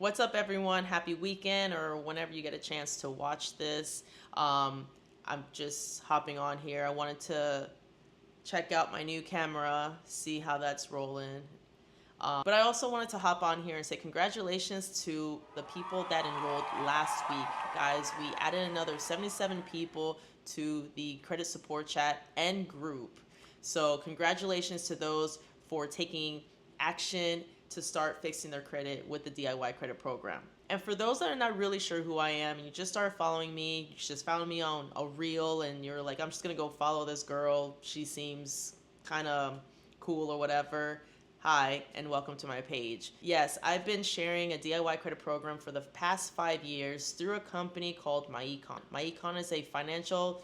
What's up, everyone? Happy weekend, or whenever you get a chance to watch this. I'm just hopping on here. I wanted to check out my new camera, see how that's rolling. But I also wanted to hop on here and say congratulations to the people that enrolled last week. Guys, we added another 77 people to the credit support chat and group. So congratulations to those for taking action to start fixing their credit with the DIY credit program. And for those that are not really sure who I am, and you just started following me, you just found me on a reel and you're like, I'm just gonna go follow this girl, she seems kind of cool or whatever. Hi, and welcome to my page. Yes, I've been sharing a DIY credit program for the past 5 years through a company called MyEcon. MyEcon is a financial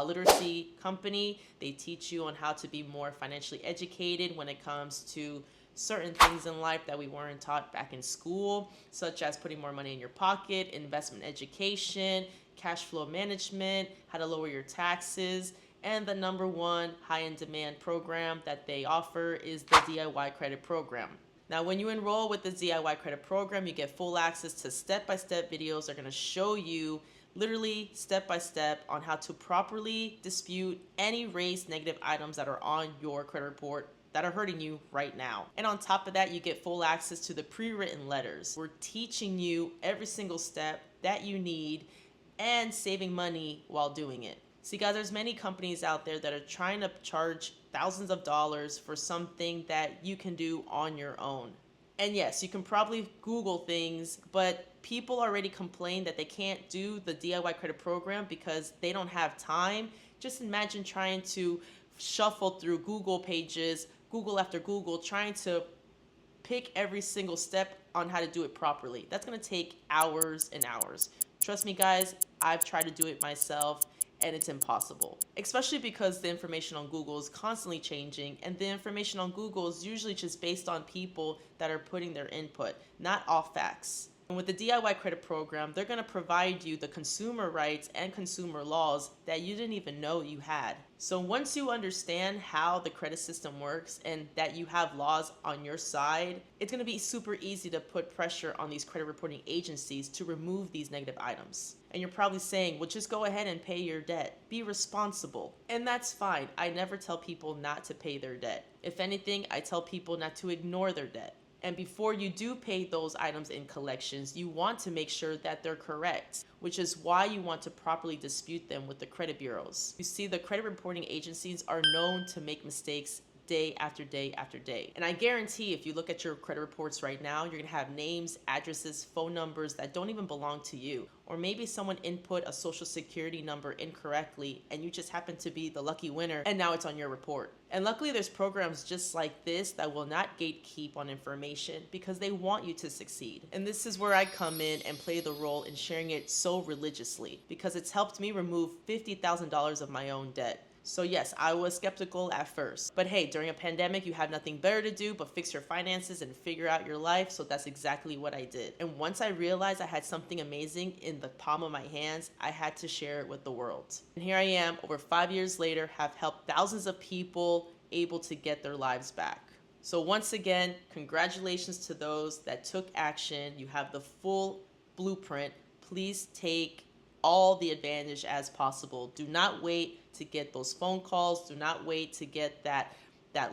literacy company. They teach you on how to be more financially educated when it comes to certain things in life that we weren't taught back in school, such as putting more money in your pocket, investment education, cash flow management, how to lower your taxes, and the number one high-in-demand program that they offer is the DIY credit program. Now, when you enroll with the DIY credit program, you get full access to step-by-step videos that are going to show you literally step-by-step on how to properly dispute any raised negative items that are on your credit report that are hurting you right now. And on top of that, you get full access to the pre-written letters. We're teaching you every single step that you need and saving money while doing it. See, guys, there's many companies out there that are trying to charge thousands of dollars for something that you can do on your own. And yes, you can probably Google things, but people already complain that they can't do the DIY credit program because they don't have time. Just imagine trying to shuffle through Google pages, Google after Google, trying to pick every single step on how to do it properly. That's gonna take hours and hours. Trust me, guys, I've tried to do it myself and it's impossible. Especially because the information on Google is constantly changing, and the information on Google is usually just based on people that are putting their input, not all facts. And with the DIY credit program, they're going to provide you the consumer rights and consumer laws that you didn't even know you had. So once you understand how the credit system works and that you have laws on your side, it's going to be super easy to put pressure on these credit reporting agencies to remove these negative items. And you're probably saying, well, just go ahead and pay your debt. Be responsible. And that's fine. I never tell people not to pay their debt. If anything, I tell people not to ignore their debt. And before you do pay those items in collections, you want to make sure that they're correct, which is why you want to properly dispute them with the credit bureaus. You see, the credit reporting agencies are known to make mistakes day after day after day. And I guarantee if you look at your credit reports right now, you're gonna have names, addresses, phone numbers that don't even belong to you. Or maybe someone input a social security number incorrectly and you just happen to be the lucky winner and now it's on your report. And luckily there's programs just like this that will not gatekeep on information because they want you to succeed. And this is where I come in and play the role in sharing it so religiously because it's helped me remove $50,000 of my own debt. So yes, I was skeptical at first, but hey, during a pandemic, you have nothing better to do but fix your finances and figure out your life. So that's exactly what I did. And once I realized I had something amazing in the palm of my hands, I had to share it with the world. And here I am, over 5 years later, have helped thousands of people able to get their lives back. So once again, congratulations to those that took action. You have the full blueprint. Please take all the advantage as possible. Do not wait to get those phone calls. Do not wait to get that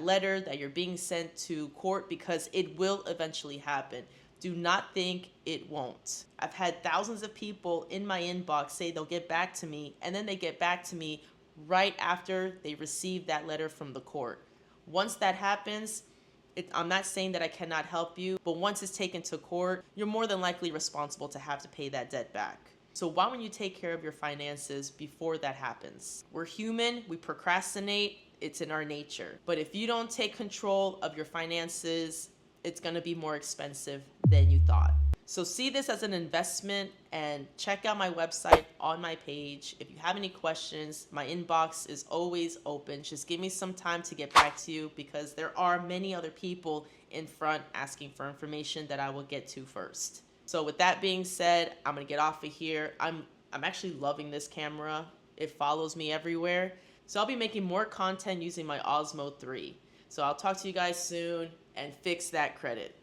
letter that you're being sent to court because it will eventually happen. Do not think it won't. I've had thousands of people in my inbox say they'll get back to me, and then they get back to me right after they receive that letter from the court. Once that happens, I'm not saying that I cannot help you, but once it's taken to court, you're more than likely responsible to have to pay that debt back. So why wouldn't you take care of your finances before that happens? We're human, we procrastinate, it's in our nature. But if you don't take control of your finances, it's gonna be more expensive than you thought. So see this as an investment and check out my website on my page. If you have any questions, my inbox is always open. Just give me some time to get back to you because there are many other people in front asking for information that I will get to first. So with that being said, I'm gonna get off of here. I'm actually loving this camera. It follows me everywhere. So I'll be making more content using my Osmo 3. So I'll talk to you guys soon and fix that credit.